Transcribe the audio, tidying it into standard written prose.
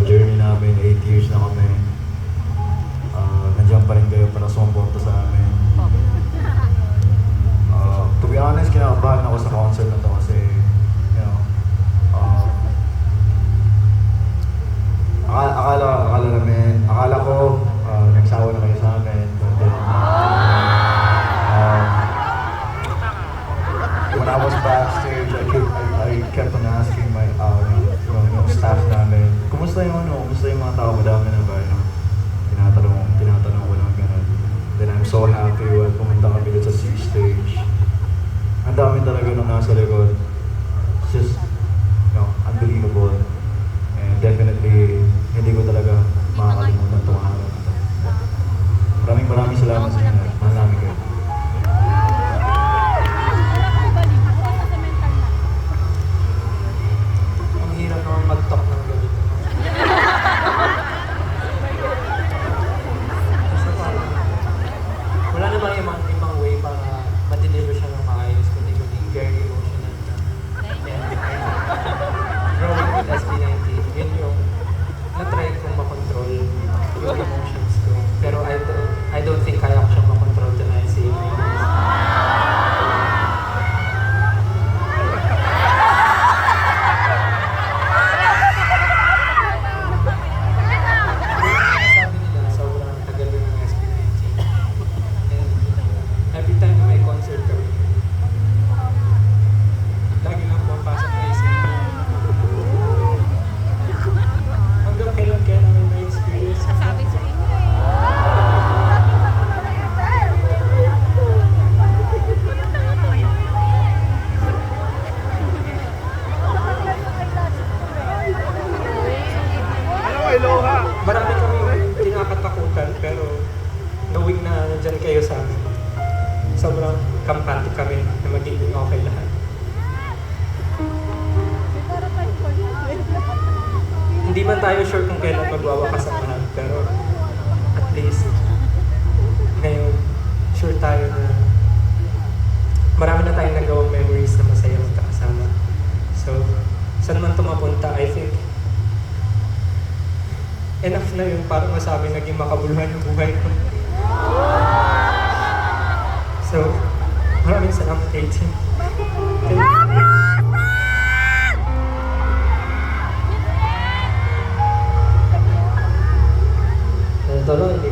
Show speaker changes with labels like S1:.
S1: journey namin, 8 years na kami. Nandiyan pa rin kayo para sumuporta sa amin. To be honest, kinakabahan ako sa concert na to kasi, you know, akala ko, nagsawa na kayo sa amin. But then, when I was backstage, I kept on asking my, yung staff namin, kumusta yung mga tao, madami na ba, tinatanong ko lang gano'n. Then I'm so happy when pumunta kami dito sa C-Stage. Ang dami talaga nung nasa likod. It's just, unbelievable. And definitely, hindi ko talaga makakalimutan itong araw na ito. Maraming salamat sa inyo. Mahal namin kayo.
S2: Ang hirap naman mag-talk ng ganito. Wala naman ibang way para ma-deliver siya ng maayos, kundi very emotional ka. Growing with SB19, yun yung na-try kong makontrol yung emotions ko. Pero I don't think kaya ko siyang makontrol tonight si sabi nila, sobrang tagal na ng SB19. And every time na may concert kami, lagi lang pumapasok na isip ko. Hanggang kailan kaya namin may experience?
S3: Sasabi sa inyo eh.
S2: Marami kami kinakatakutan, pero knowing na nandyan kayo sa amin, sobrang kampante kami na magiging okay lahat. Hindi man tayo sure kung kailan magwawakas ang lahat, pero at least ngayon, sure tayo na marami na tayong nagawang memories na masaya magkakasama. So, saan man ito mapunta, I think enough na yun para masabi naging makabuluhan yung buhay ko. So, maraming salamat kay Tim. Thank you. Tolo, hindi